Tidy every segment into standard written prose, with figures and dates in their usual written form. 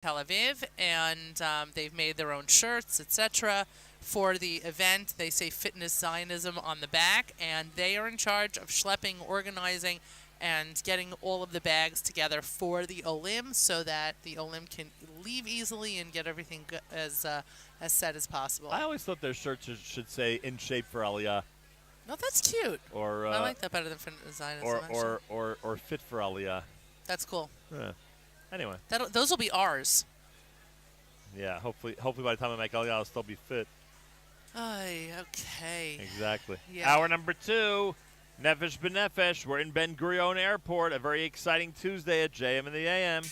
Tel Aviv, and they've made their own shirts, etc. For the event. They say Fitness Zionism on the back, and they are in charge of schlepping, organizing, and getting all of the bags together for the Olim so that the Olim can leave easily and get everything as set as possible. I always thought their shirts should say "In shape for Aliyah" No, that's cute. or I like that better than Fitness Zionism. or "Fit for Aliyah." That's cool. Yeah. Anyway. Those will be ours. Yeah. Hopefully by the time I make Aliyah, I'll still be fit. Ay, okay. Exactly. Yeah. Hour number 2, Nefesh B'Nefesh. We're in Ben Gurion Airport. A very exciting Tuesday at JM and the AM.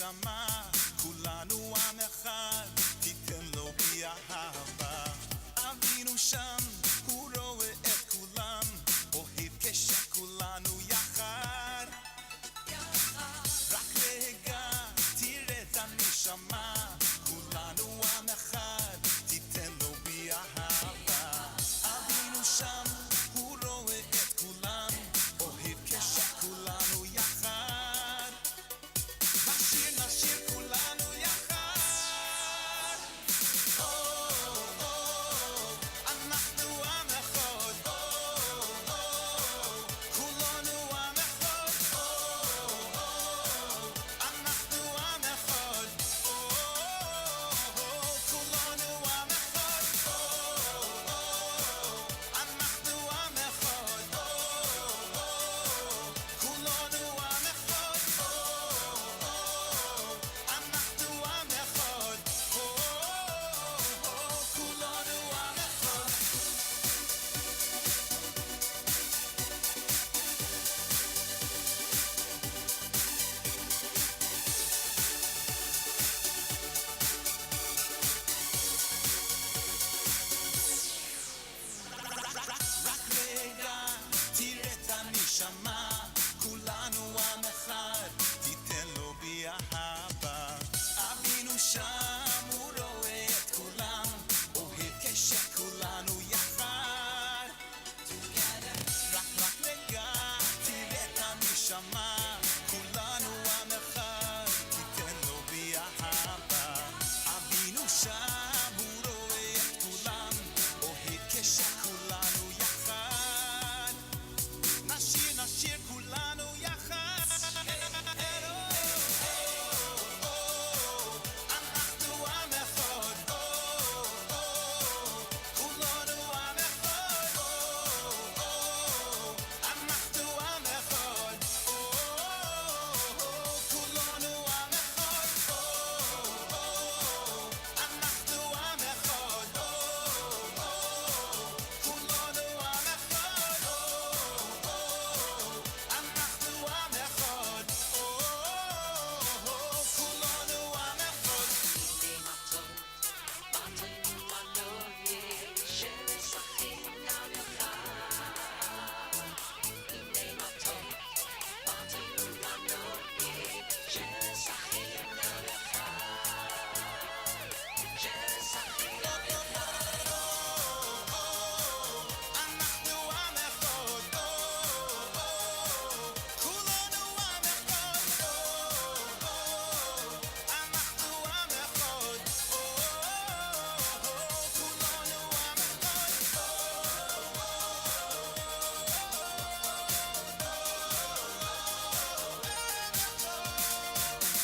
הנשמה, כולנו עם אחד, תיתן לו בי אהבה. אבינו שם, הוא רואה את כולם, אוהב כשכולנו יחד. רק רגע, תראה את הנשמה, כולנו עם אחד, תיתן לו בי אהבה. אבינו שם, הוא רואה את כולם, אוהב כשכולנו יחד. נשיר נשיר כולנו יחד. אנחנו עם אחד. כולנו עם אחד. אנחנו עם אחד. כולנו עם אחד. אנחנו עם אחד. כולנו עם אחד. אנחנו עם אחד. כולנו עם אחד. רק רגע, תראה את הנשמה, כולנו עם אחד, תיתן לו בי אהבה. אבינו שם, הוא רואה את כולם, אוהב כשכולנו יחד. רק רגע, תראה את הנשמה, כולנו עם אחד, תיתן לו בי אהבה. אבינו שם, הוא רואה את כולם, אוהב כשכולנו יחד. נשיר נשיר כולנו יחד. אנחנו עם אחד. כולנו עם אחד. אנחנו עם אחד. כולנו עם אחד. אנחנו עם אחד. כולנו עם אחד. אנחנו עם אחד. כולנו עם אחד. אנחנו עם אחד. כולנו עם אחד. אנחנו עם אחד.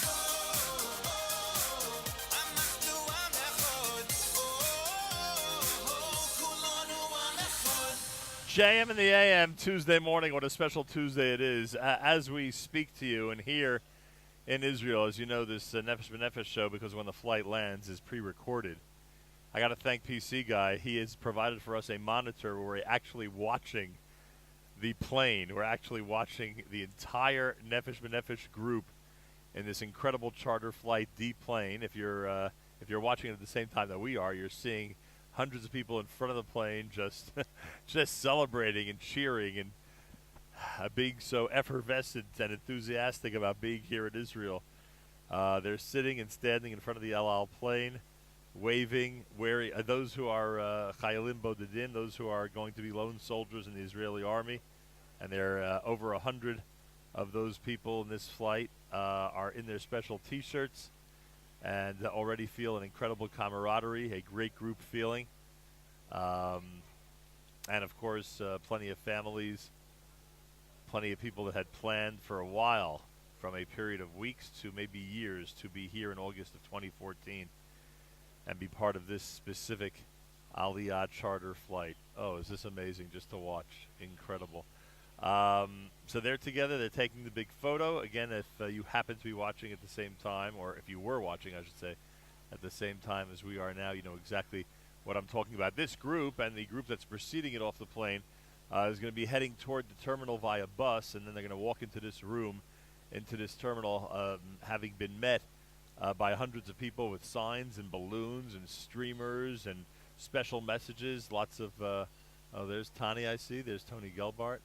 כולנו עם אנחנו עם אחד. כולנו עם אחד. JM in the AM Tuesday morning. What a special Tuesday it is. As we speak to you and here in Israel, as you know, this Nefesh B'Nefesh show, because when the flight lands, is pre-recorded. I got to thank PC Guy. He has provided for us a monitor where we're actually watching the plane. We're actually watching the entire Nefesh B'Nefesh group in this incredible charter flight D plane. If you're watching it at the same time that we are, you're seeing hundreds of people in front of the plane just just celebrating and cheering and being so effervescent and enthusiastic about being here in Israel. They're sitting and standing in front of the El Al plane, waving, wearing those who are Chayalim Bodedin, those who are going to be lone soldiers in the Israeli army, and there are over 100 of those people in this flight are in their special T-shirts and already feel an incredible camaraderie, a great group feeling, and of course plenty of families, plenty of people that had planned for a while, from a period of weeks to maybe years, to be here in August of 2014 and be part of this specific Aliyah charter flight. Oh, is this amazing just to watch. Incredible. So they're together. They're taking the big photo. Again, if you happen to be watching at the same time, or if you were watching, I should say, at the same time as we are now, you know exactly what I'm talking about. This group and the group that's preceding it off the plane is going to be heading toward the terminal via bus, and then they're going to walk into this room into this terminal, having been met by hundreds of people with signs and balloons and streamers and special messages. Lots of there's Tani, I see. There's Tony Gelbart.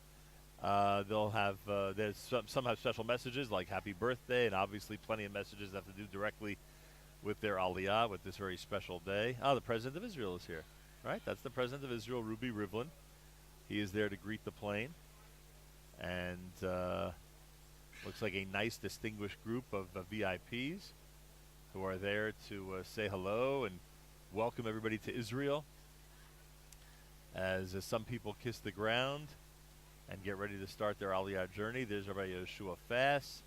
They'll have there's some have special messages like happy birthday, and obviously plenty of messages that have to do directly with their aliyah, with this very special day. Oh, the President of Israel is here, right? That's the President of Israel, Ruby Rivlin. He is there to greet the plane, and looks like a nice, distinguished group of VIPs who are there to say hello and welcome everybody to Israel. As some people kiss the ground and get ready to start their Aliyah journey. There's Rabbi Yeshua Fass,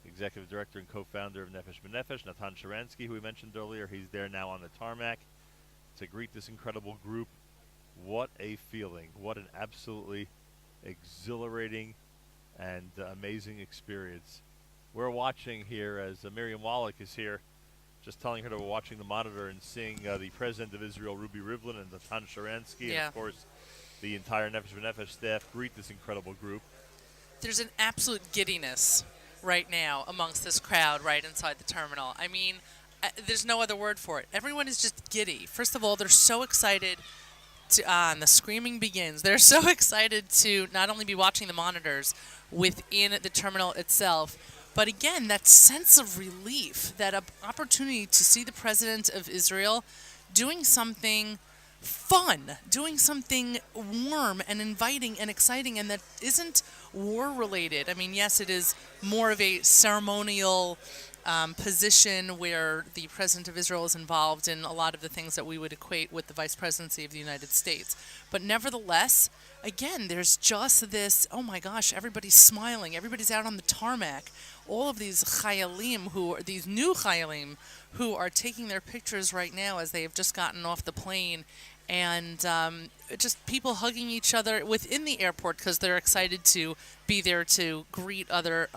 Executive Director and co-founder of Nefesh B'Nefesh. Natan Sharansky, who we mentioned earlier, he's there now on the tarmac to greet this incredible group. What a feeling. What an absolutely exhilarating and amazing experience. We're watching here as Miriam Wallach is here, just telling her to watching the monitor and seeing the President of Israel, Ruby Rivlin, and Natan Sharansky, and of course the entire Nefesh B'Nefesh staff greet this incredible group. There's an absolute giddiness right now amongst this crowd right inside the terminal. I mean, there's no other word for it. Everyone is just giddy. First of all, they're so excited and the screaming begins. They're so excited to not only be watching the monitors within the terminal itself, but again, that sense of relief, that opportunity to see the President of Israel doing something fun, doing something warm and inviting and exciting, and that isn't war-related. I mean, yes, it is more of a ceremonial position where the President of Israel is involved in a lot of the things that we would equate with the Vice Presidency of the United States. But nevertheless, again, there's just this, oh my gosh, everybody's smiling, everybody's out on the tarmac. All of these chayalim, these new chayalim, who are taking their pictures right now as they have just gotten off the plane, and just people hugging each other within the airport because they're excited to be there to greet other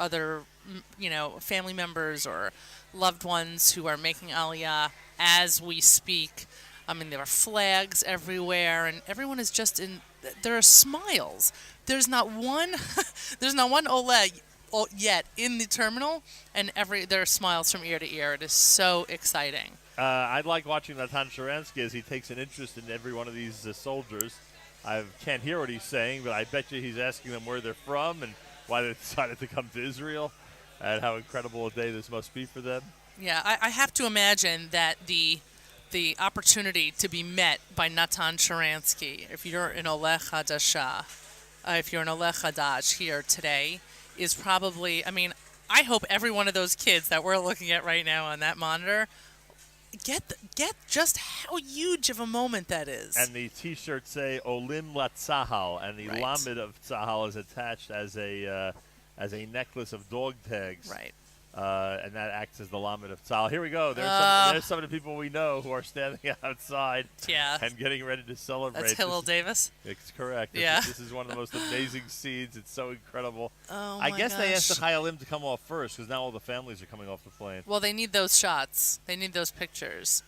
family members or loved ones who are making Aliyah as we speak. I mean, there are flags everywhere, and everyone is just in. There are smiles. There's not one. There's not one Ole yet in the terminal, and there are smiles from ear to ear. It is so exciting. I like watching Natan Sharansky as he takes an interest in every one of these soldiers. I can't hear what he's saying, but I bet you he's asking them where they're from and why they decided to come to Israel and how incredible a day this must be for them. Yeah, I have to imagine that the opportunity to be met by Natan Sharansky, if you're an Oleh Hadasha, if you're an Oleh Hadash here today, is probably, I mean, I hope every one of those kids that we're looking at right now on that monitor get just how huge of a moment that is. And the T-shirts say Olim La Tzahal, and the lamed of Tzahal is attached as a necklace of dog tags. Right. And that acts as the lamed of Tzahal. Here we go. There's some of the people we know who are standing outside and getting ready to celebrate. That's Hillel Davis? It's correct. Yeah. This is one of the most amazing scenes. It's so incredible. Oh, I guess they asked the Chayalim to come off first because now all the families are coming off the plane. Well, they need those shots. They need those pictures.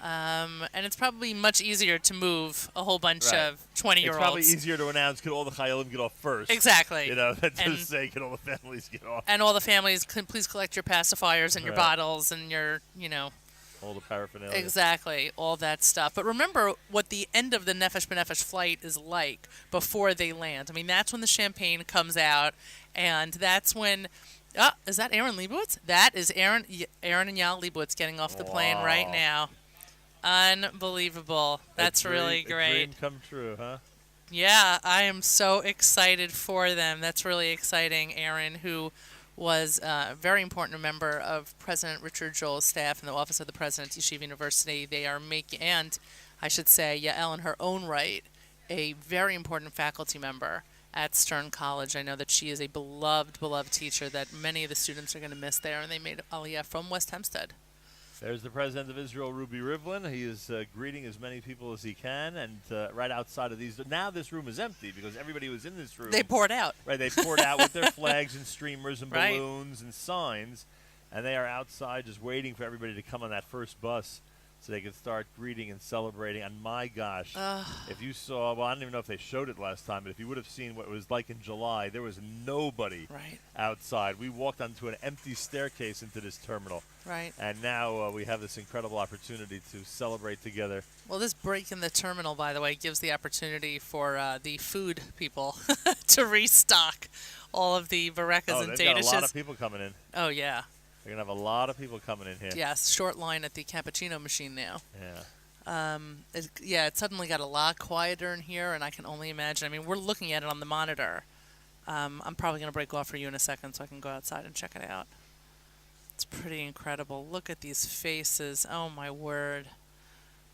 And it's probably much easier to move a whole bunch of 20-year-olds. It's probably easier to announce, can all the Chayalim get off first? Exactly. You know, than to say, can all the families get off? And all the families, please collect your pacifiers and your bottles and your, all the paraphernalia. Exactly, all that stuff. But remember what the end of the Nefesh B'Nefesh flight is like before they land. I mean, that's when the champagne comes out, and that's when... is that Aaron Leibowitz? That is Aaron and Yael Leibowitz getting off the plane right now. Unbelievable. That's really great. A dream come true, huh? Yeah, I am so excited for them. That's really exciting. Aaron, who was a very important member of President Richard Joel's staff in the Office of the President at Yeshiva University. They are making, and I should say, Yael in her own right, a very important faculty member at Stern College. I know that she is a beloved teacher that many of the students are going to miss there, and they made Aliyah from West Hempstead. There's the President of Israel, Ruby Rivlin. He is greeting as many people as he can, and right outside of these. Now this room is empty because everybody was in this room. They poured out. Right, they poured out with their flags and streamers and balloons and signs, and they are outside just waiting for everybody to come on that first bus so they could start greeting and celebrating. And my gosh, if you saw, well, I don't even know if they showed it last time, but if you would have seen what it was like in July, there was nobody Right. outside. We walked onto an empty staircase into this terminal. Right. And now we have this incredible opportunity to celebrate together. Well, this break in the terminal, by the way, gives the opportunity for the food people to restock all of the barekas Oh, and they've data got a lot dishes. of people coming in. Oh, yeah. They're going to have a lot of people coming in here. Yes, short line at the cappuccino machine now. Yeah. It suddenly got a lot quieter in here, and I can only imagine. I mean, we're looking at it on the monitor. I'm probably going to break off for you in a second so I can go outside and check it out. It's pretty incredible. Look at these faces. Oh, my word.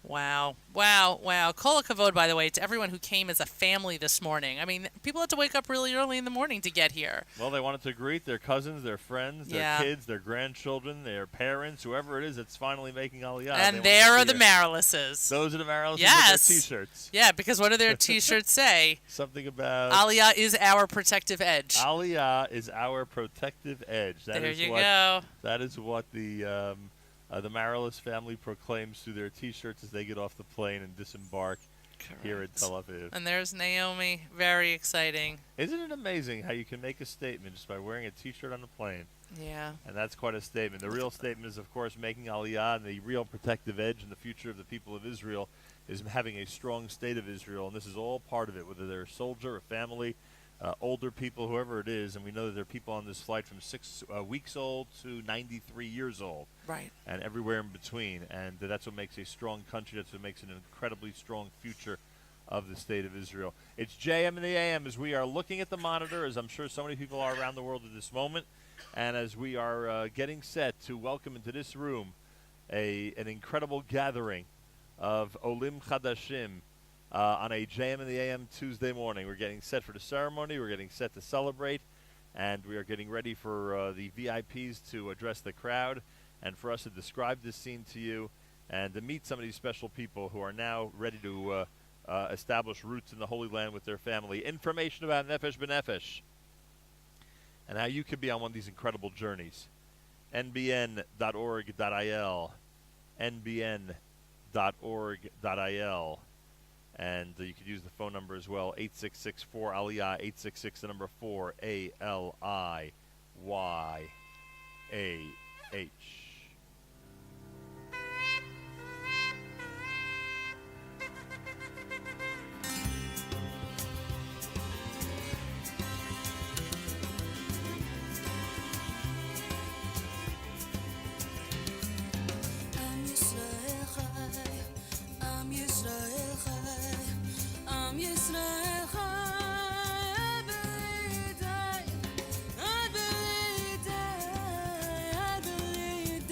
Wow. Wow. Wow. Kol hakavod, by the way, to everyone who came as a family this morning. I mean, people had to wake up really early in the morning to get here. Well, they wanted to greet their cousins, their friends, their Yeah. kids, their grandchildren, their parents, whoever it is that's finally making Aliyah. And They there are want to the be here. Marilys's. Those are the Marilys Yes. with their T-shirts. Yeah, because what do their T-shirts say? Something about Aliyah is our protective edge. Aliyah is our protective edge. There you go. That is what the Marilys family proclaims through their T-shirts as they get off the plane and disembark here in Correct. Tel Aviv. And there's Naomi. Very exciting. Isn't it amazing how you can make a statement just by wearing a T-shirt on the plane? Yeah. And that's quite a statement. The real statement is, of course, making Aliyah, and the real protective edge in the future of the people of Israel is having a strong state of Israel. And this is all part of it, whether they're a soldier, a family, older people, whoever it is. And we know that there are people on this flight from 6 weeks old to 93 years old. Right. And everywhere in between. And that's what makes a strong country. That's what makes an incredibly strong future of the state of Israel. It's JM and the AM as we are looking at the monitor, as I'm sure so many people are around the world at this moment, and as we are getting set to welcome into this room an incredible gathering of Olim Chadashim on a JM and the AM Tuesday morning. We're getting set for the ceremony. We're getting set to celebrate, and we are getting ready for the VIPs to address the crowd and for us to describe this scene to you and to meet some of these special people who are now ready to establish roots in the Holy Land with their family. Information about Nefesh B'Nefesh and how you could be on one of these incredible journeys. nbn.org.il, nbn.org.il, and you could use the phone number as well, 866-4-ALIYAH, 866 the number 4-ALIYAH. Am Yisrael chai, Am Yisrael chai, Am Yisrael chai, Ad b'lidai, Ad b'lidai,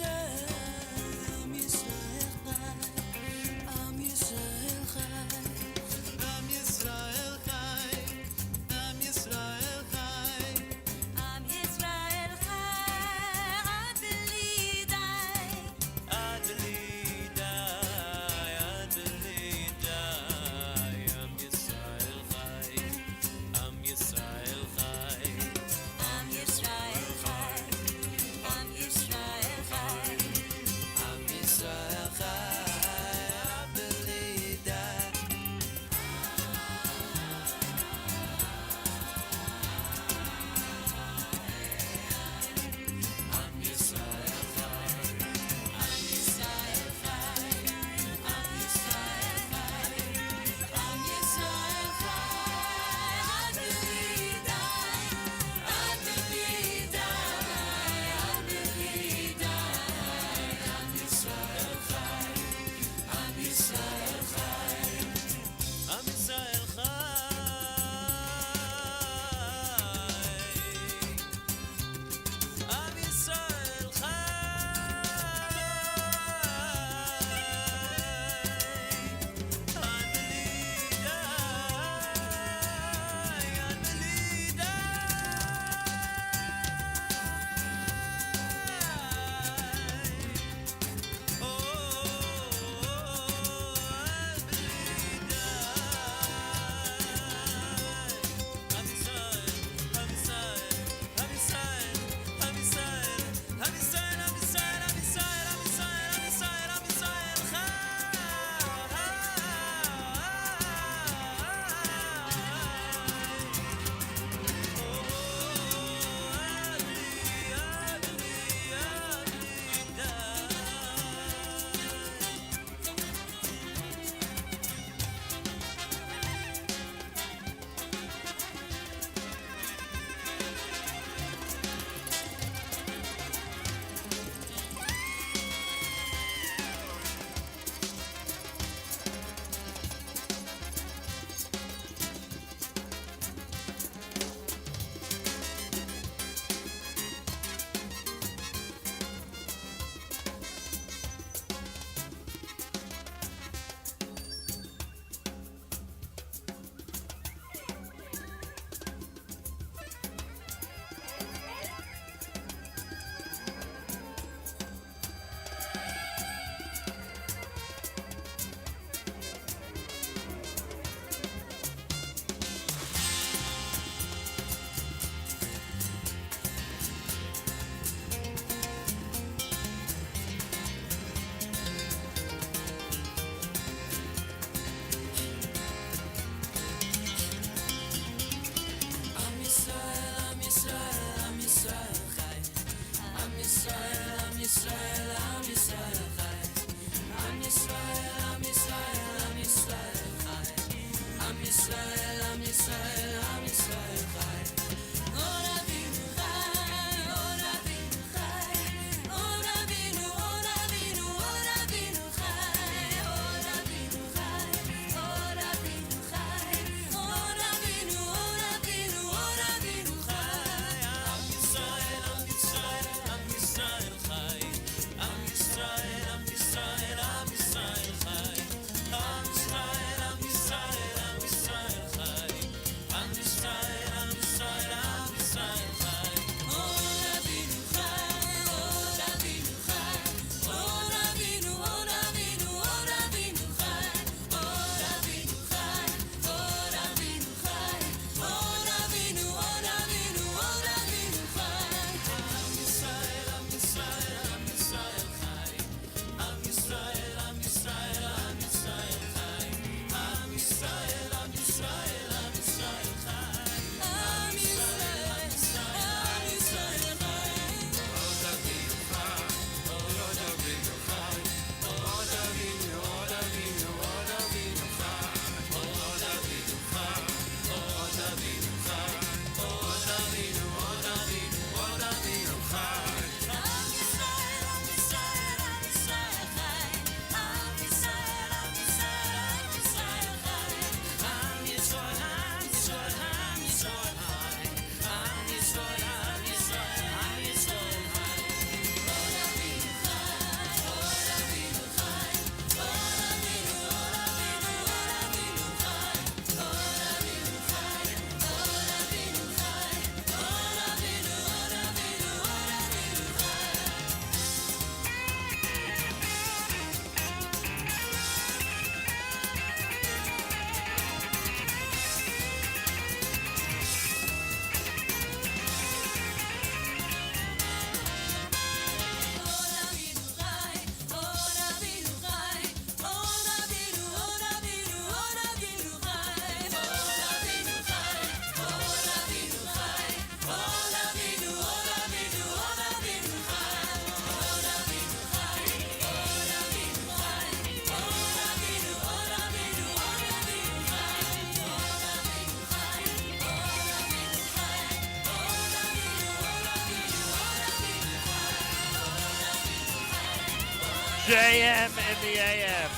JM in the AM.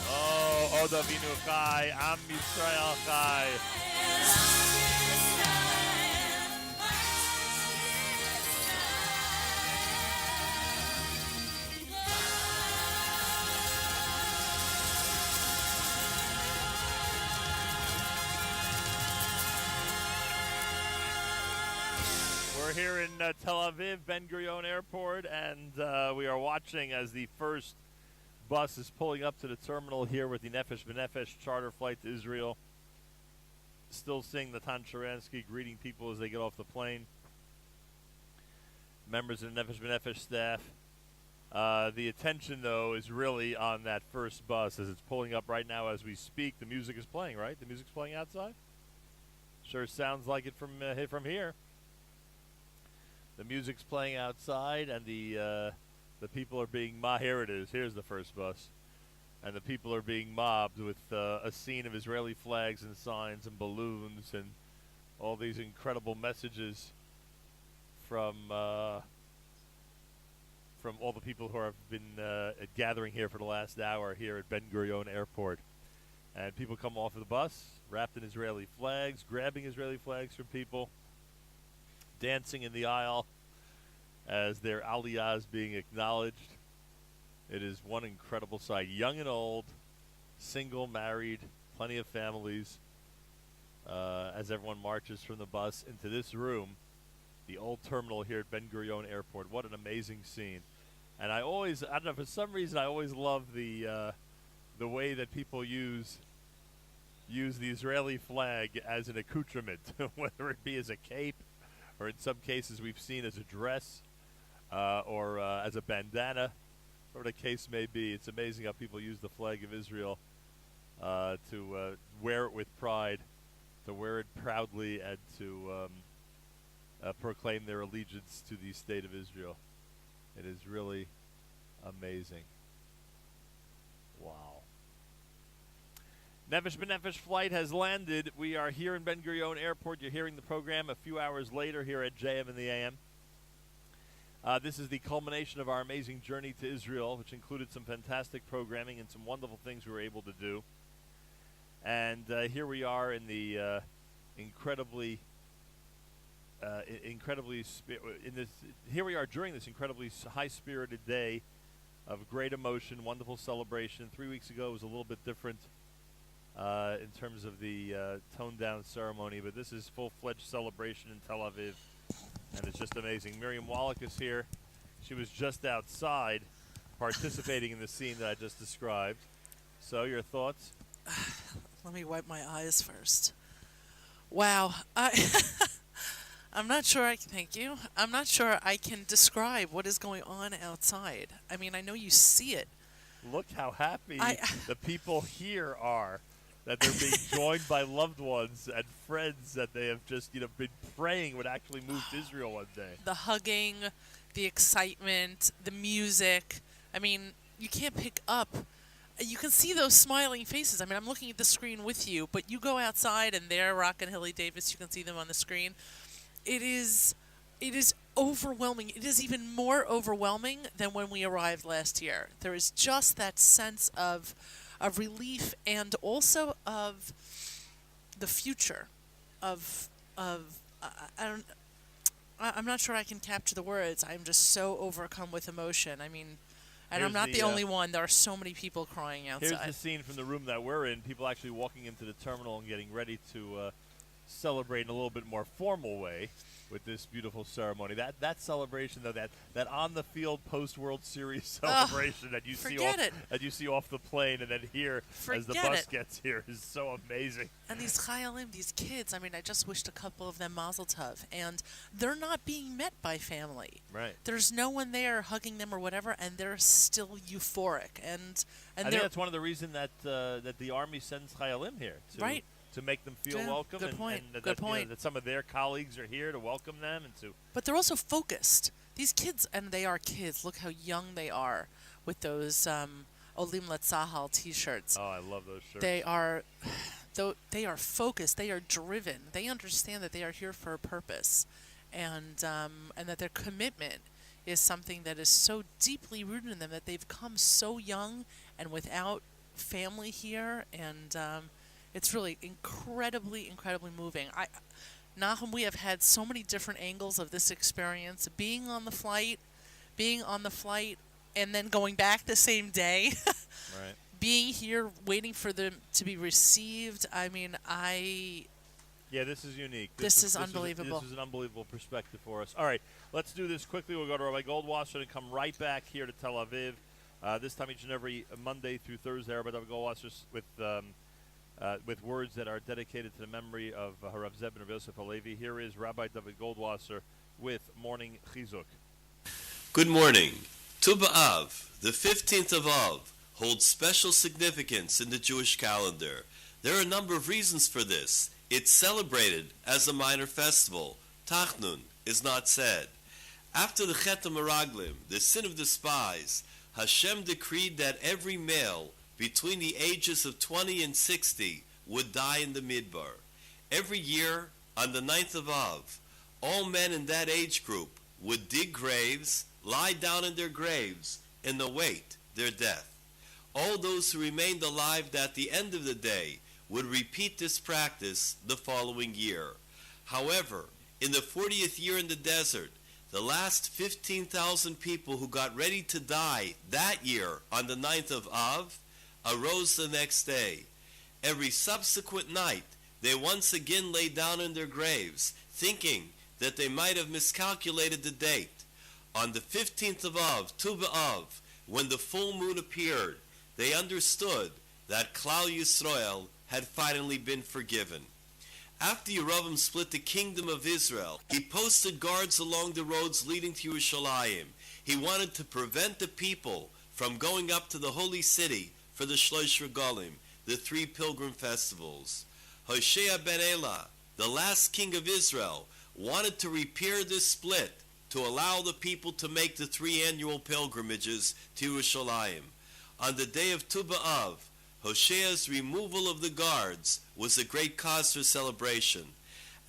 Oh, Od Avinu Chai, Am Yisrael Chai. We're here in Tel Aviv, Ben Gurion Airport, and we are watching as the first bus is pulling up to the terminal here with the Nefesh B'Nefesh charter flight to Israel. Still seeing Natan Sharansky greeting people as they get off the plane. Members of the Nefesh B'Nefesh staff. The attention, though, is really on that first bus as it's pulling up right now as we speak. The music is playing, right? The music's playing outside? Sure sounds like it from here. The music's playing outside, and the people are being here it is. Here's the first bus, and the people are being mobbed with a scene of Israeli flags and signs and balloons and all these incredible messages from all the people who have been gathering here for the last hour here at Ben Gurion Airport. And people come off of the bus wrapped in Israeli flags, grabbing Israeli flags from people, dancing in the aisle as their aliyah is being acknowledged. It is one incredible sight. Young and old, single, married, plenty of families, as everyone marches from the bus into this room, the old terminal here at Ben Gurion Airport. What an amazing scene. And I don't know, for some reason I always love the way that people use the Israeli flag as an accoutrement, whether it be as a cape, or in some cases we've seen as a dress, or as a bandana, whatever the case may be. It's amazing how people use the flag of Israel to wear it with pride, to wear it proudly, and to proclaim their allegiance to the state of Israel. It is really amazing. Wow. Nefesh B'Nefesh flight has landed. We are here in Ben Gurion Airport. You're hearing the program a few hours later here at JM in the AM. This is the culmination of our amazing journey to Israel, which included some fantastic programming and some wonderful things we were able to do. And here we are in the here we are during this incredibly high-spirited day of great emotion, wonderful celebration. 3 weeks ago it was a little bit different in terms of the toned-down ceremony, but this is full-fledged celebration in Tel Aviv, and it's just amazing. Miriam Wallach is here. She was just outside participating in the scene that I just described. So, your thoughts? Let me wipe my eyes first. Wow. I'm not sure I can thank you. I'm not sure I can describe what is going on outside. I mean, I know you see it. Look how happy the people here are that they're being joined by loved ones and friends that they have just, been praying would actually move to Israel one day. The hugging, the excitement, the music. I mean, you can't pick up you can see those smiling faces. I mean, I'm looking at the screen with you, but you go outside and they're rocking Hilly Davis. You can see them on the screen. It is overwhelming. It is even more overwhelming than when we arrived last year. There is just that sense of relief and also of the future I'm not sure I can capture the words. I'm just so overcome with emotion. I mean, and I'm Here's not the, the only one. There are so many people crying Here's outside. the scene from the room that we're in. People actually walking into the terminal and getting ready to celebrate in a little bit more formal way with this beautiful ceremony. That celebration, though, that on the field post World Series celebration that you see off the plane and then here as the bus gets here is so amazing. And these chayalim, these kids, I mean, I just wished a couple of them mazel tov. And they're not being met by family. Right. There's no one there hugging them or whatever, and they're still euphoric. And I think that's one of the reasons that the Army sends chayalim here. To make them feel welcome. Good point. And Good point. That some of their colleagues are here to welcome them and to. But they're also focused. These kids, and they are kids. Look how young they are with those Olim Letzahal T-shirts. Oh, I love those shirts. They are focused. They are driven. They understand that they are here for a purpose, and that their commitment is something that is so deeply rooted in them that they've come so young and without family here, and it's really incredibly, incredibly moving. Nahum, we have had so many different angles of this experience. Being on the flight, and then going back the same day. Right. Being here, waiting for them to be received. I mean, Yeah, this is unique. This is unbelievable. This is an unbelievable perspective for us. All right, let's do this quickly. We'll go to Rabbi Goldwasser and come right back here to Tel Aviv. This time each and every Monday through Thursday, Rabbi Goldwasser with words that are dedicated to the memory of Harav Zeb and Rav Yosef Halevi. Here is Rabbi David Goldwasser with Morning Chizuk. Good morning. Tu B'Av, the 15th of Av, holds special significance in the Jewish calendar. There are a number of reasons for this. It's celebrated as a minor festival. Tachnun is not said. After the Chet HaMeraglim, the sin of the spies, Hashem decreed that every male between the ages of 20 and 60 would die in the Midbar. Every year, on the 9th of Av, all men in that age group would dig graves, lie down in their graves, and await their death. All those who remained alive at the end of the day would repeat this practice the following year. However, in the 40th year in the desert, the last 15,000 people who got ready to die that year on the 9th of Av arose the next day. Every subsequent night, they once again lay down in their graves, thinking that they might have miscalculated the date. On the 15th of Av, Tu B'Av, when the full moon appeared, they understood that Klal Yisrael had finally been forgiven. After Yerovam split the kingdom of Israel, he posted guards along the roads leading to Yerushalayim. He wanted to prevent the people from going up to the holy city for the Shlosh Regalim, the 3 pilgrim festivals. Hoshea ben Elah, the last king of Israel, wanted to repair this split to allow the people to make the 3 annual pilgrimages to Yerushalayim. On the day of Tu B'Av, Hoshea's removal of the guards was a great cause for celebration.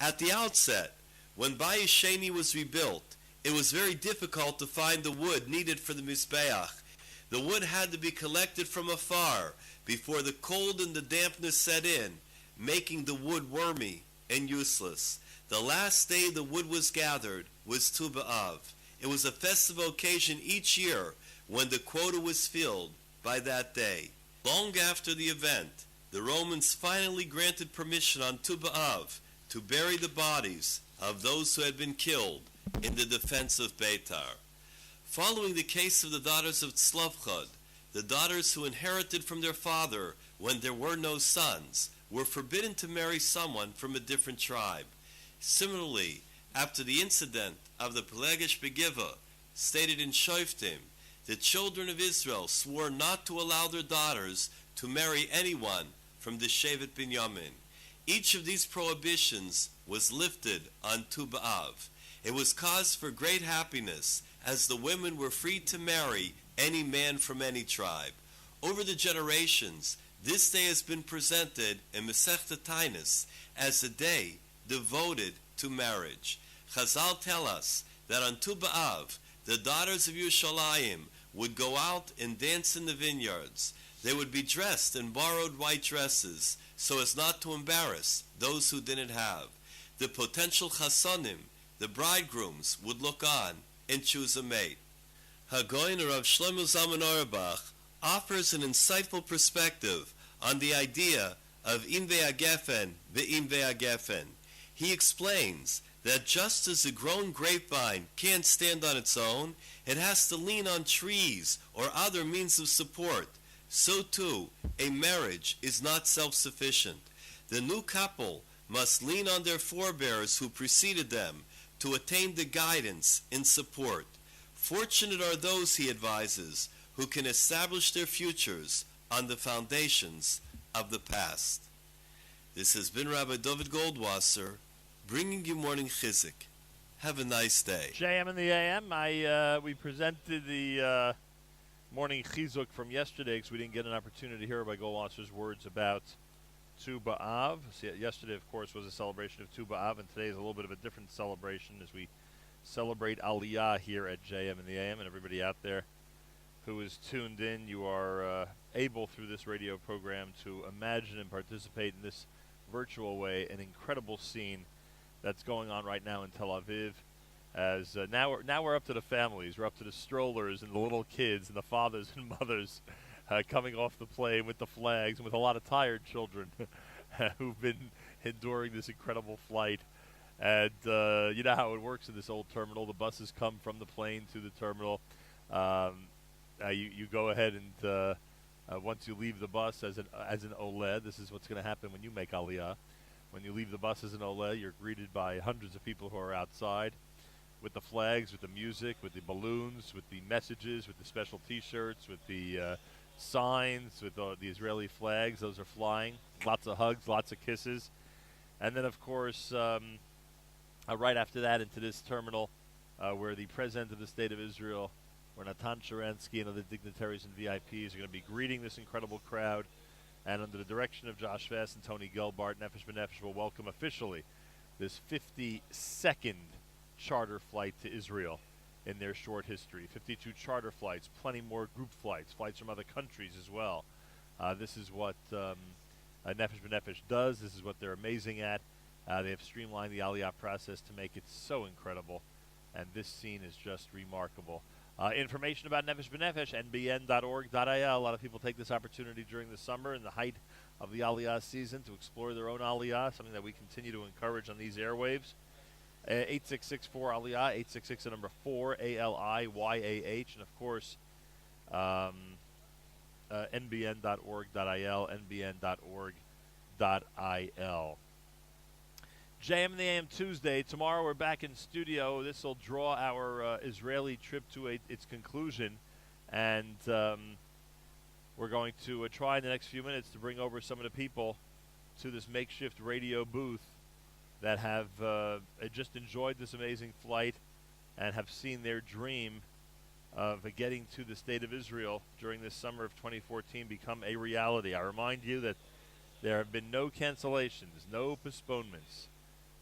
At the outset, when Bayis Sheni was rebuilt, it was very difficult to find the wood needed for the Mizbeach. The wood had to be collected from afar before the cold and the dampness set in, making the wood wormy and useless. The last day the wood was gathered was Tu B'Av. It was a festive occasion each year when the quota was filled by that day. Long after the event, the Romans finally granted permission on Tu B'Av to bury the bodies of those who had been killed in the defense of Beitar. Following the case of the daughters of Tzlofchad, the daughters who inherited from their father when there were no sons were forbidden to marry someone from a different tribe. Similarly, after the incident of the Pelegish Begiva, stated in Shoftim, the children of Israel swore not to allow their daughters to marry anyone from the Shevet Binyamin. Each of these prohibitions was lifted on Tu B'Av. It was cause for great happiness, as the women were free to marry any man from any tribe. Over the generations, this day has been presented in Masechta Tainus as a day devoted to marriage. Chazal tell us that on Tu B'Av, the daughters of Yerushalayim would go out and dance in the vineyards. They would be dressed in borrowed white dresses so as not to embarrass those who didn't have. The potential chasanim, the bridegrooms, would look on and choose a mate. Hagoyin Rav Shlomo Zalman Auerbach offers an insightful perspective on the idea of im ve'agefen ve'im ve'agefen. He explains that just as a grown grapevine can't stand on its own, it has to lean on trees or other means of support. So too, a marriage is not self-sufficient. The new couple must lean on their forebears who preceded them to attain the guidance and support. Fortunate are those, he advises, who can establish their futures on the foundations of the past. This has been Rabbi David Goldwasser, bringing you Morning Chizik. Have a nice day. JM in the AM. We presented the Morning Chizuk from yesterday because we didn't get an opportunity to hear Rabbi Goldwasser's words about Tu B'Av. So yesterday, of course, was a celebration of Tu B'Av, and today is a little bit of a different celebration as we celebrate Aliyah here at JM in the AM. And everybody out there who is tuned in, you are able through this radio program to imagine and participate in this virtual way an incredible scene that's going on right now in Tel Aviv. As now we're up to the families, we're up to the strollers and the little kids and the fathers and mothers coming off the plane with the flags and with a lot of tired children who've been enduring this incredible flight. And you know how it works in this old terminal. The buses come from the plane to the terminal. You go ahead and once you leave the bus as an Oleh, this is what's going to happen when you make Aliyah. When you leave the bus as an Oleh, you're greeted by hundreds of people who are outside with the flags, with the music, with the balloons, with the messages, with the special T-shirts, with the signs, with the Israeli flags. Those are flying. Lots of hugs, lots of kisses. And then, of course, right after that into this terminal where the President of the State of Israel, where Natan Sharansky and other dignitaries and VIPs are going to be greeting this incredible crowd. And under the direction of Josh Vest and Tony Gelbart, Nefesh B'Nefesh will welcome officially this 52nd charter flight to Israel in their short history. 52 charter flights, plenty more group flights, flights from other countries as well. This is what Nefesh B'Nefesh does. This is what they're amazing at. They have streamlined the Aliyah process to make it so incredible. And this scene is just remarkable. Information about Nefesh B'Nefesh, nbn.org.il. A lot of people take this opportunity during the summer in the height of the Aliyah season to explore their own Aliyah, something that we continue to encourage on these airwaves. 866-4-ALIYAH, 866 the number 4, ALIYAH, and of course, nbn.org.il, nbn.org.il. JM in the AM Tuesday. Tomorrow we're back in studio. This will draw our Israeli trip to its conclusion. And we're going to try in the next few minutes to bring over some of the people to this makeshift radio booth that have just enjoyed this amazing flight and have seen their dream of getting to the State of Israel during this summer of 2014 become a reality. I remind you that there have been no cancellations, no postponements.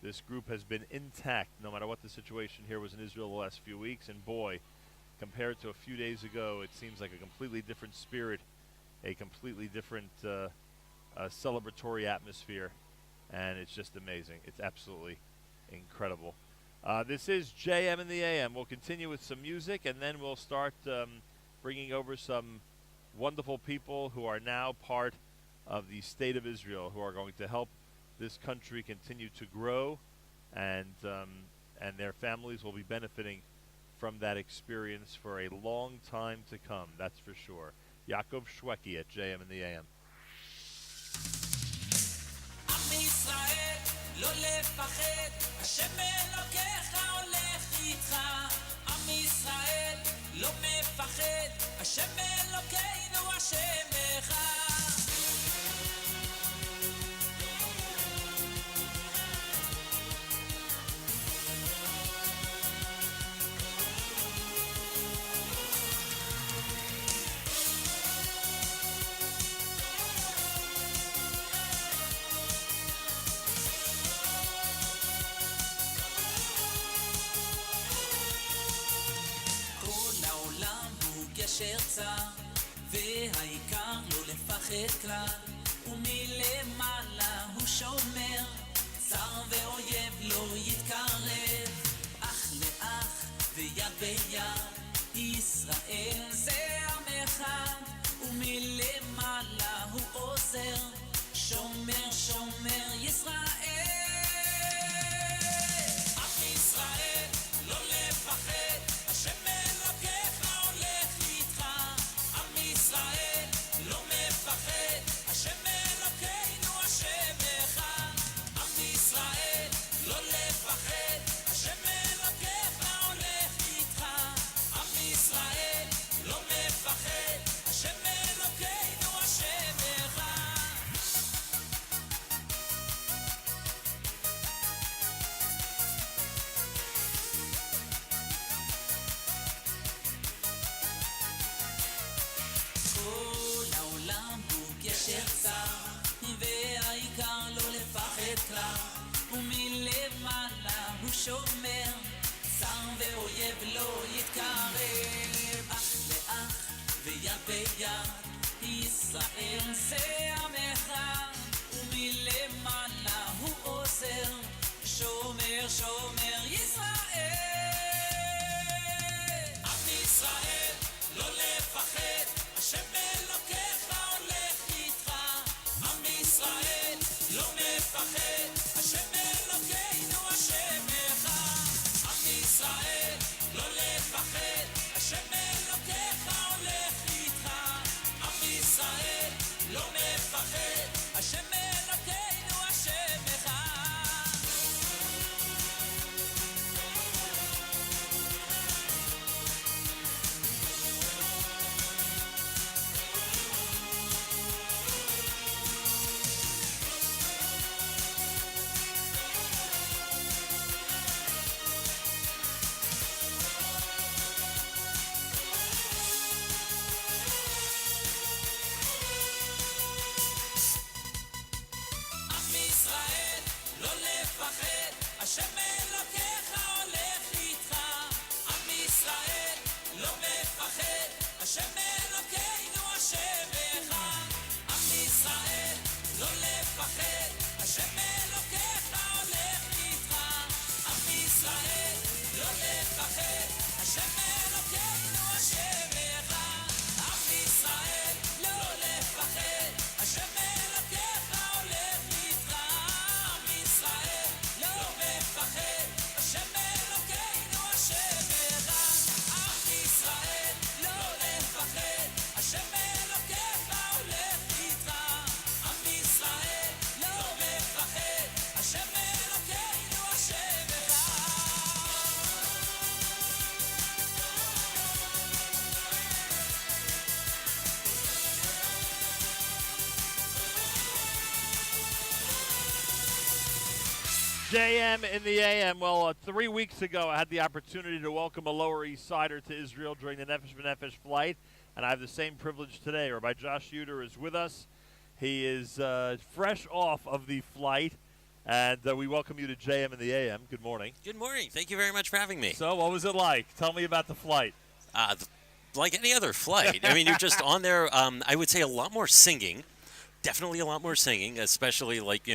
This group has been intact no matter what the situation here was in Israel the last few weeks. And boy, compared to a few days ago, it seems like a completely different spirit, a completely different celebratory atmosphere. And it's just amazing. It's absolutely incredible. This is JM in the AM. We'll continue with some music, and then we'll start bringing over some wonderful people who are now part of the State of Israel, who are going to help this country continue to grow, and their families will be benefiting from that experience for a long time to come. That's for sure. Yaakov Shweki at JM in the AM. עם ישראל, לא לפחד, השם אלוקיך הולך איתך. עם ישראל, לא מפחד, השם אלוקינו השם אחד. גשר צר, והעיקר לא לפחד כלל, ומלמעלה הוא שומר, צר ואויב לא יתקרב, אח לאח ויד ביד, ישראל זה עם אחד, ומלמעלה הוא עוזר, שומר שומר ישראל. עם ישראל לא לפחד, השם אלוקיך הולך איתך. עם ישראל לא מפחד, השם אלוקינו השם אחד. עם ישראל לא לפחד, השם אלוקיך הולך איתך. עם ישראל לא מפחד, השם אלוקינו השם אחד. כל העולם הוא גשר צר, והעיקר לא לפחד כלל, ומלמעלה הוא שומר, צר ואויב לא יתקרב, אח לאח ויד ביד, ישראל זה עם אחד, ומלמעלה הוא עוזר, שומר שומר ישראל. עם ישראל לא לפחד, השם אלוקיך הולך איתך. עם ישראל לא מפחד, השם אלוקינו השם אחד. עם ישראל לא לפחד, השם אלוקיך הולך איתך. עם ישראל לא מפחד, השם אלוקינו השם אחד. עם ישראל לא לפחד, השם אלוקיך הולך איתך. עם ישראל לא מפחד, השם אלוקינו השם אחד. עם ישראל לא לפחד, השם אלוקיך הולך איתך. עם ישראל לא לפחד, השם אלוקינו השם אחד. עם ישראל לא לפחד, השם אלוקיך הולך איתך. עם ישראל לא מפחד, השם אלוקינו השם אחד. עם ישראל לא לפחד, השם אלוקיך הולך איתך. עם ישראל לא מפחד, השם אלוקינו השם אחד. JM in the AM. Well, 3 weeks ago, I had the opportunity to welcome a Lower East Sider to Israel during the Nefesh B'Nefesh flight, and I have the same privilege today. Rabbi Josh Uter is with us. He is fresh off of the flight, and we welcome you to JM in the AM. Good morning. Good morning. Thank you very much for having me. So, what was it like? Tell me about the flight. Like any other flight. I mean, you're just on there. I would say a lot more singing. Definitely a lot more singing, especially like,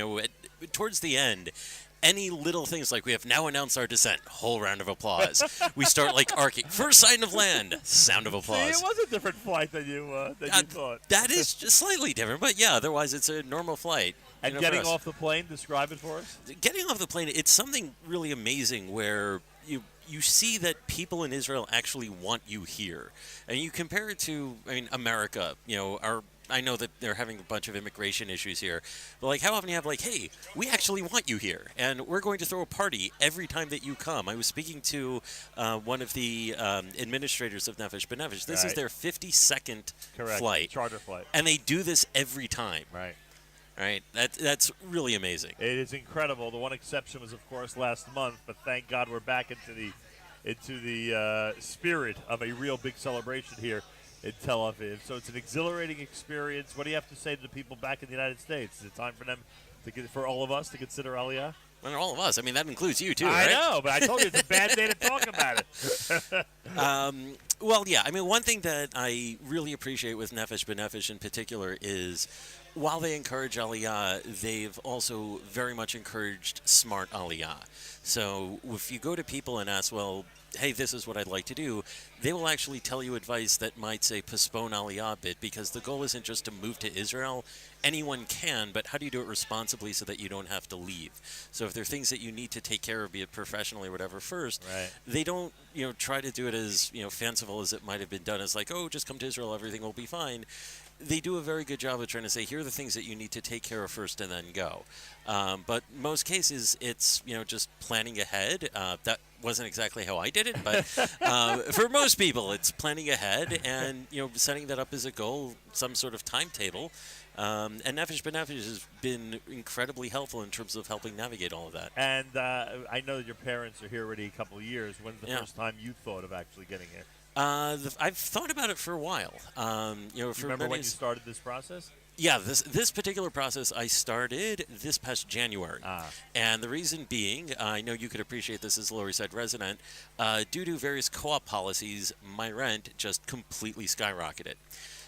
towards the end. Any little things like we have now announced our descent, whole round of applause. We start like arcing. First sign of land, sound of See, applause. it was a different flight than you thought. That is just slightly different, but yeah, otherwise it's a normal flight. And for getting us. off the plane, describe it for us. Getting off the plane, it's something really amazing where you see that people in Israel actually want you here. And you compare it to, America, I know that they're having a bunch of immigration issues here, but like how often you have like, hey, we actually want you here, and we're going to throw a party every time that you come. I was speaking to one of the administrators of Nefesh B'Nefesh. This is their 52nd flight. Charter flight. And they do this every time. Right. That's really amazing. It is incredible. The one exception was, of course, last month, but thank God we're back into the spirit of a real big celebration here in Tel Aviv. So it's an exhilarating experience. What do you have to say to the people back in the United States? Is it time for them for all of us to consider Aliyah? And all of us. I mean, that includes you too, I right? know, but I told you it's a bad day to talk about it. Well, yeah. I mean, one thing that I really appreciate with Nefesh B'Nefesh in particular is while they encourage Aliyah, they've also very much encouraged smart Aliyah. So if you go to people and ask, well, hey, this is what I'd like to do, they will actually tell you advice that might say postpone Aliyah a bit, because the goal isn't just to move to Israel. Anyone can, but how do you do it responsibly so that you don't have to leave? So if there are things that you need to take care of, be it professionally or whatever first, Right. they don't, try to do it as, fanciful as it might have been done, as like, oh, just come to Israel, everything will be fine. They do a very good job of trying to say, here are the things that you need to take care of first and then go. But most cases, it's, just planning ahead. That wasn't exactly how I did it, but for most people, it's planning ahead and, setting that up as a goal, some sort of timetable. And Nefesh B'Nefesh has been incredibly helpful in terms of helping navigate all of that. And I know that your parents are here already a couple of years. When's the Yeah. first time you thought of actually getting here? I've thought about it for a while. For Do you remember many when you started this process? Yeah, this particular process I started this past January. And the reason being, I know you could appreciate this as a Lower East Side resident, due to various co-op policies, my rent just completely skyrocketed.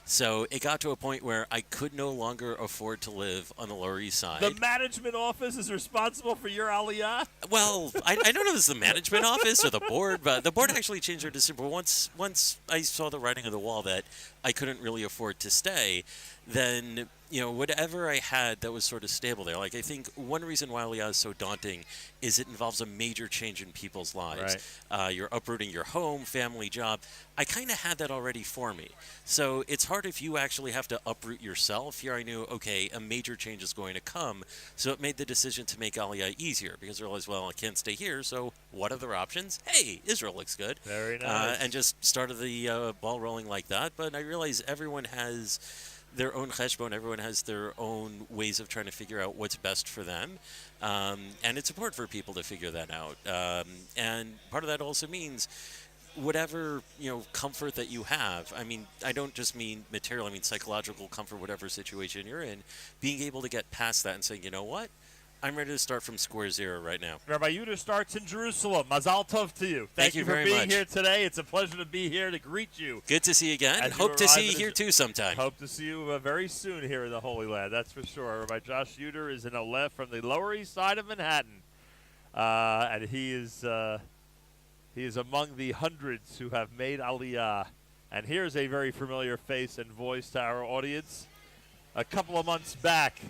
So it got to a point where I could no longer afford to live on the Lower East Side. The management office is responsible for your Aliyah? Well, I don't know if it's the management office or the board, but the board actually changed their decision. But once I saw the writing on the wall that I couldn't really afford to stay, then, whatever I had that was sort of stable there. Like, I think one reason why Aliyah is so daunting is it involves a major change in people's lives. Right. You're uprooting your home, family, job. I kind of had that already for me. So it's hard if you actually have to uproot yourself. Here I knew, okay, a major change is going to come. So it made the decision to make Aliyah easier, because I realized, well, I can't stay here, so what other options? Hey, Israel looks good. Very nice. And just started the ball rolling like that. But I realize everyone has their own cheshbon, everyone has their own ways of trying to figure out what's best for them. And it's important for people to figure that out. And part of that also means whatever, comfort that you have. I mean, I don't just mean material, I mean psychological comfort, whatever situation you're in, being able to get past that and saying, you know what? I'm ready to start from square zero right now. Rabbi Yehuda starts in Jerusalem. Mazal tov to you. Thank you for very being much. here today. It's a pleasure to be here to greet you. Good to see you again. As you Hope to arrive see you in here too sometime. Hope to see you very soon here in the Holy Land. That's for sure. Rabbi Josh Yuder is in Aleph from the Lower East Side of Manhattan, and he is among the hundreds who have made Aliyah. And here's a very familiar face and voice to our audience. A couple of months back,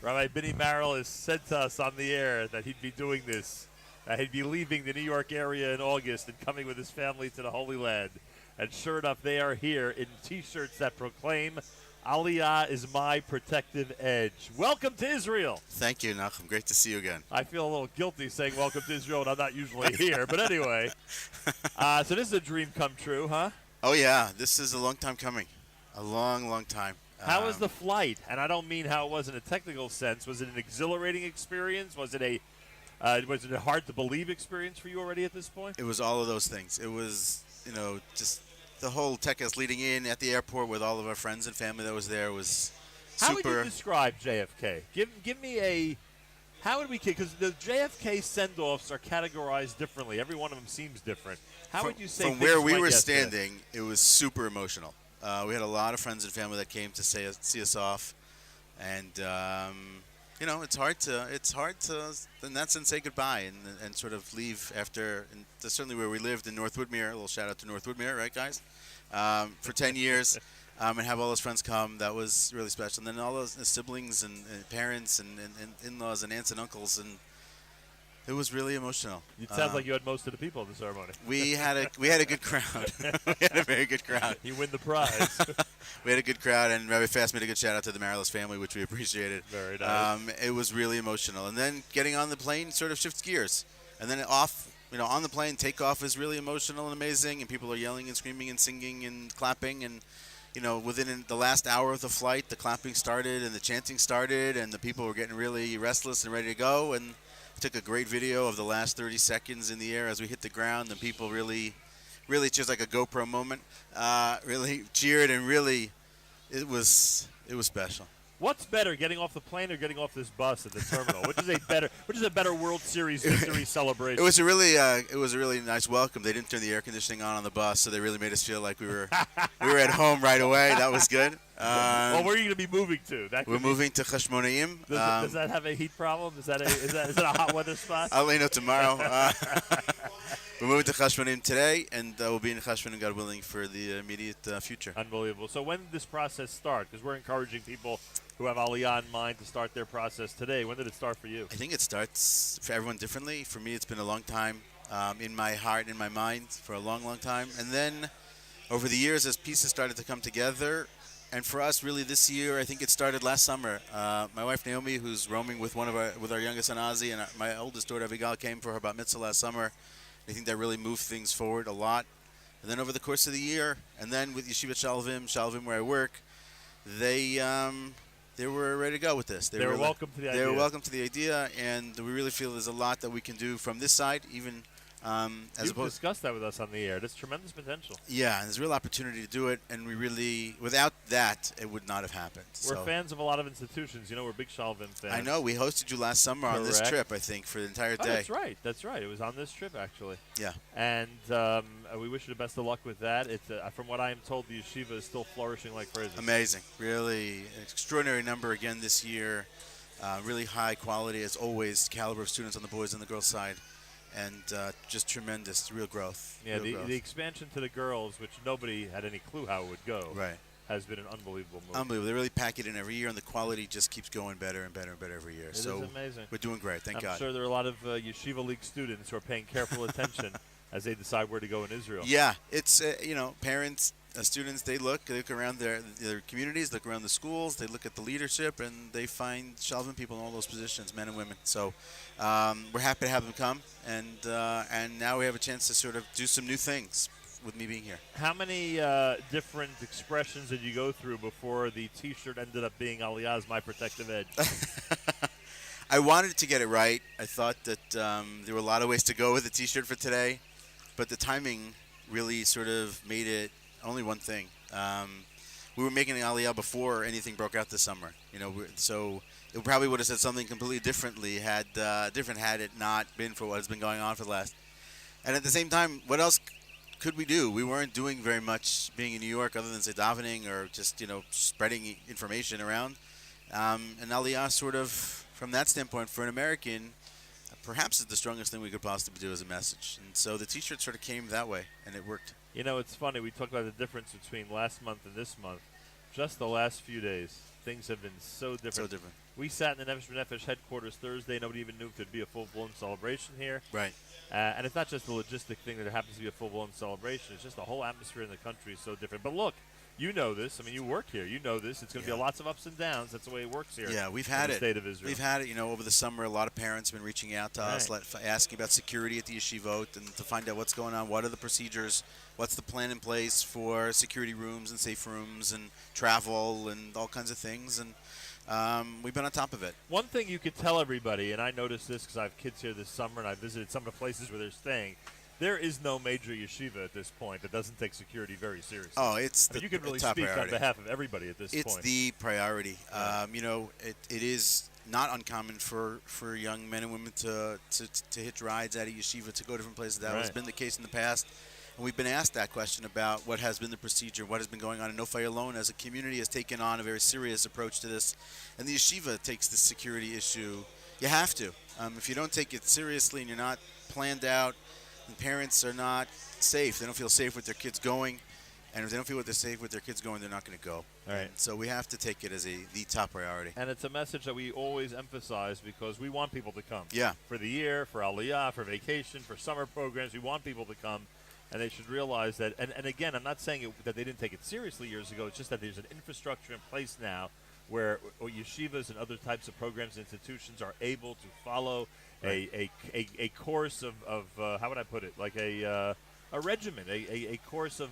Rabbi Benny Merrill has said to us on the air that he'd be doing this, that he'd be leaving the New York area in August and coming with his family to the Holy Land. And sure enough, they are here in T-shirts that proclaim, Aliyah is my protective edge. Welcome to Israel. Thank you, Nachum. Great to see you again. I feel a little guilty saying welcome to Israel, and I'm not usually here. But anyway, so this is a dream come true, huh? Oh, yeah. This is a long time coming. A long, long time. How was the flight? And I don't mean how it was in a technical sense. Was it an exhilarating experience? Was it a hard to believe experience for you already at this point? It was all of those things. It was, just the whole Tekes leading in at the airport with all of our friends and family that was there was How would you super. describe JFK? Give me a. How would we? Because the JFK send-offs are categorized differently. Every one of them seems different. How would you say? From things where we went were yesterday? standing, it was super emotional. We had a lot of friends and family that came to see us off, and it's hard to in that sense say goodbye and sort of leave after. And certainly where we lived in North Woodmere, a little shout out to North Woodmere, right, guys? For 10 years, and have all those friends come. That was really special. And then all those siblings and parents and in-laws and aunts and uncles, and it was really emotional. It sounds like you had most of the people at the ceremony. We had a good crowd. We had a very good crowd. You win the prize. We had a good crowd, and Rabbi Fass made a good shout out to the Marilis family, which we appreciated. Very nice. It was really emotional, and then getting on the plane sort of shifts gears, and then off. On the plane, takeoff is really emotional and amazing, and people are yelling and screaming and singing and clapping, and within the last hour of the flight, the clapping started and the chanting started, and the people were getting really restless and ready to go, and took a great video of the last 30 seconds in the air as we hit the ground, and people really just like a GoPro moment, really cheered, and really it was special. What's better, getting off the plane or getting off this bus at the terminal? Which is a better World Series victory celebration? It was a really nice welcome. They didn't turn the air conditioning on the bus, so they really made us feel like we were at home right away. That was good. Well, where are you going to be moving to? We're moving to Chashmonaim. Does that have a heat problem? Is that a hot weather spot? I'll let you know tomorrow. We're moving to Chashmonaim today, and we'll be in Chashmonaim, God willing, for the immediate future. Unbelievable. So when did this process start? Because we're encouraging people who have Aliyah in mind to start their process today. When did it start for you? I think it starts for everyone differently. For me, it's been a long time in my heart, in my mind, for a long, long time. And then over the years, as pieces started to come together, and for us, really, this year, I think it started last summer. My wife Naomi, who's roaming with our youngest son Ozzy, and my oldest daughter Abigail came for her bat mitzvah last summer. I think that really moved things forward a lot. And then over the course of the year, and then with Yeshivat Shalvim where I work, they were ready to go with this. They were welcome to the idea. They were welcome to the idea, and we really feel there's a lot that we can do from this side, even as You've opposed. discussed that with us on the air. There's tremendous potential. Yeah, and there's real opportunity to do it, and we really, without that, it would not have happened. We're So, fans of a lot of institutions. You know, we're big Shalvin fans. I know we hosted you last summer on this Correct. trip. I think for the entire Oh, day. that's right. That's right. It was on this trip, actually. Yeah. And we wish you the best of luck with that. It's from what I am told, the yeshiva is still flourishing like crazy. Amazing. Really an extraordinary number again this year. Really high quality, as always, caliber of students on the boys and the girls side. And just tremendous, real growth. Yeah, real growth. the expansion to the girls, which nobody had any clue how it would go, Right. has been an unbelievable move. Unbelievable. They really pack it in every year, and the quality just keeps going better and better and better every year. It So is amazing. we're doing great. Thank I'm God. sure there are a lot of Yeshiva League students who are paying careful attention as they decide where to go in Israel. Yeah, it's parents, students. They look around their communities, look around the schools. They look at the leadership, and they find Shalvin people in all those positions, men and women. So we're happy to have them come, and now we have a chance to sort of do some new things with me being here. How many different expressions did you go through before the T-shirt ended up being Aliyah's My Protective Edge? I wanted to get it right. I thought that there were a lot of ways to go with the T-shirt for today, but the timing really sort of made it only one thing. We were making the Aliyah before anything broke out this summer, so it probably would have said something completely differently had it not been for what has been going on for the last. And at the same time, what else could we do? We weren't doing very much being in New York other than say davening or just spreading information around. And Aliyah sort of, from that standpoint, for an American, perhaps is the strongest thing we could possibly do as a message. And so the T-shirt sort of came that way, and it worked. It's funny. We talked about the difference between last month and this month. Just the last few days, things have been so different. So different. We sat in the Nefesh B'Nefesh headquarters Thursday. Nobody even knew if there'd be a full-blown celebration here. Right. And it's not just the logistic thing that there happens to be a full-blown celebration. It's just the whole atmosphere in the country is so different. But look, you know this. I mean, you work here. You know this. It's going to be lots of ups and downs. That's the way it works here. Yeah, we've had in the it. State of Israel. We've had it. Over the summer, a lot of parents have been reaching out to us, asking about security at the yeshivot and to find out what's going on. What are the procedures? What's the plan in place for security rooms and safe rooms and travel and all kinds of things? And we've been on top of it. One thing you could tell everybody, and I noticed this because I have kids here this summer and I visited some of the places where they're staying, there is no major yeshiva at this point that doesn't take security very seriously. Oh, it's I mean, you can really top speak priority. on behalf of everybody at this point. It's the priority. Yeah. It is not uncommon for young men and women to hitch rides out of yeshiva to go different places. That has been the case in the past. And we've been asked that question about what has been the procedure, what has been going on. And No Fire Alone, as a community, has taken on a very serious approach to this. And the yeshiva takes the security issue. You have to. If you don't take it seriously and you're not planned out, and parents are not safe, they don't feel safe with their kids going. And if they don't feel safe with their kids going, they're not going to go. All right. And so we have to take it as the top priority. And it's a message that we always emphasize because we want people to come. Yeah. For the year, for Aliyah, for vacation, for summer programs, we want people to come. And they should realize that, and again, I'm not saying that they didn't take it seriously years ago. It's just that there's an infrastructure in place now where yeshivas and other types of programs and institutions are able to follow a course of how would I put it, like a regimen, a course of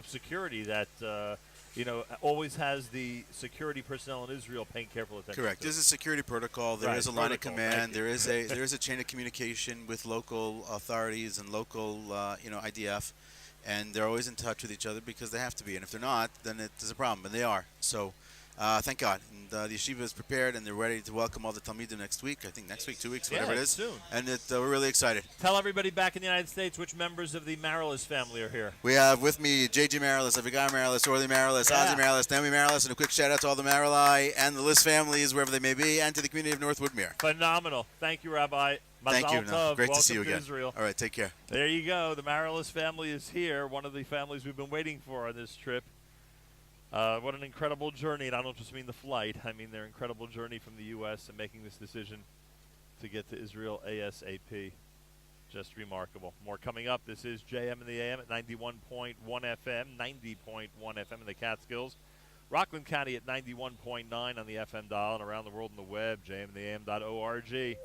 security that always has the security personnel in Israel paying careful attention. Correct. to. There's a security protocol. There is a line of Protocol, command. There is a chain of communication with local authorities and local IDF, and they're always in touch with each other because they have to be. And if they're not, then there's a problem, and they are. So Thank God. And the yeshiva is prepared, and they're ready to welcome all the Talmidim next week. I think next week, 2 weeks, whatever it is. Soon. And we're really excited. Tell everybody back in the United States which members of the Marilis family are here. We have with me J.J. Marilis, Avigai Marilis, Orly Marilis, Yeah. Ozzy Marilis, Naomi Marilis, and a quick shout out to all the Marilai and the List families, wherever they may be, and to the community of North Woodmere. Phenomenal. Thank you, Rabbi. Thank you. Mazal No, tov. great Welcome to see you again. Israel. All right, take care. There you go. The Marilis family is here, one of the families we've been waiting for on this trip. What an incredible journey, and I don't just mean the flight. I mean their incredible journey from the U.S. and making this decision to get to Israel ASAP. Just remarkable. More coming up. This is JM in the AM at 91.1 FM, 90.1 FM in the Catskills. Rockland County at 91.9 on the FM dial, and around the world on the web, jmintheam.org.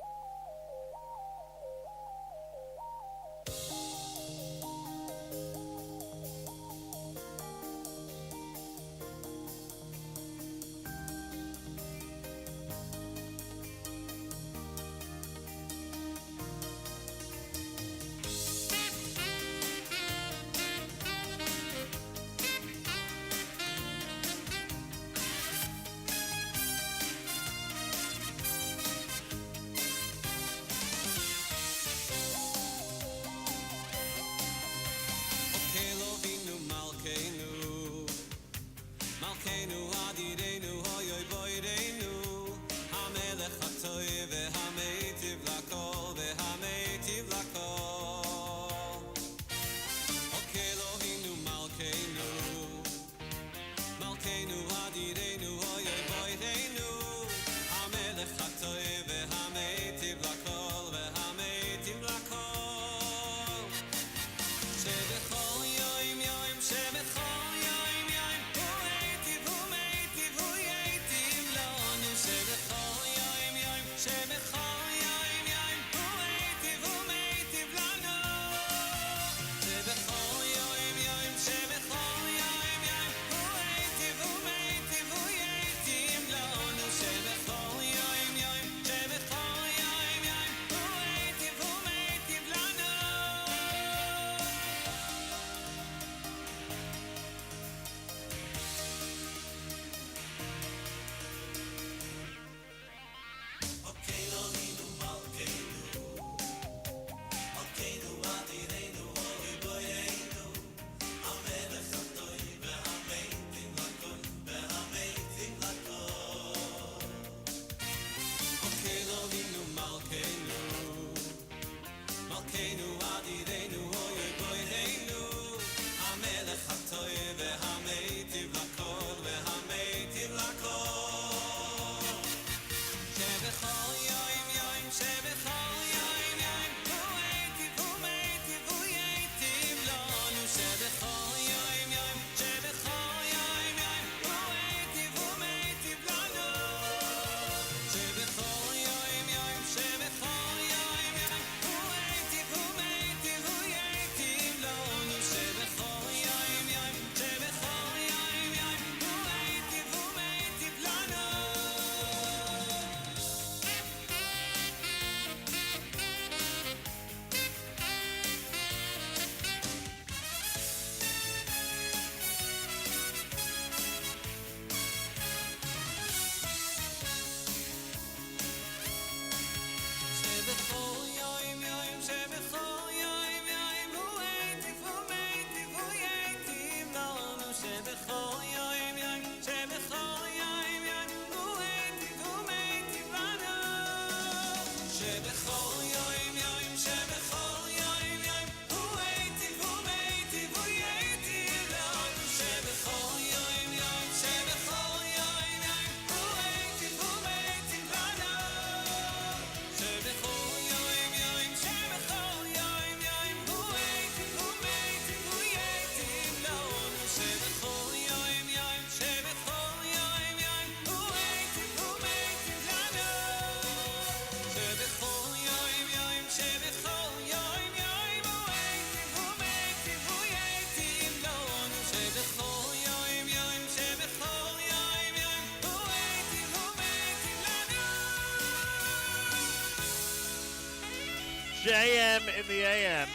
JM in the AM,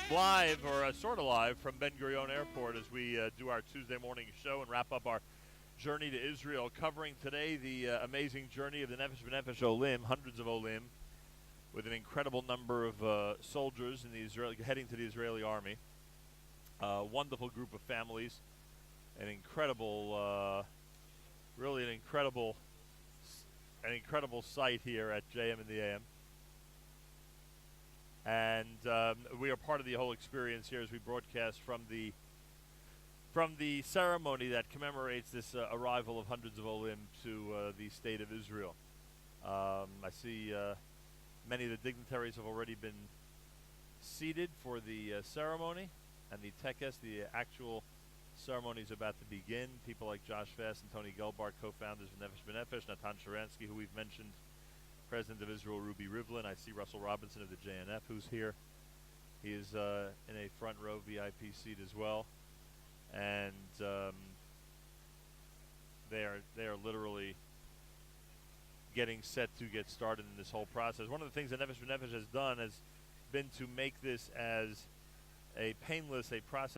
live, or sort of live, from Ben Gurion Airport as we do our Tuesday morning show and wrap up our Journey to Israel, covering today the amazing journey of the Nefesh B'Nefesh Olim, hundreds of Olim, with an incredible number of soldiers in the heading to the Israeli army. Wonderful group of families, an incredible, really an incredible sight here at JM in the AM. And we are part of the whole experience here as we broadcast from the ceremony that commemorates this arrival of hundreds of Olim to the state of Israel. I see many of the dignitaries have already been seated for the ceremony, and the tekes, the actual ceremony, is about to begin. People like Josh Fass and Tony Gelbart, co-founders of Nefesh B'Nefesh, Natan Sharansky, who we've mentioned, President of Israel, Ruby Rivlin. I see Russell Robinson of the JNF, who's here. He is in a front row VIP seat as well. And they are literally getting set to get started in this whole process. One of the things that Nefesh B'Nefesh has done has been to make this as a painless process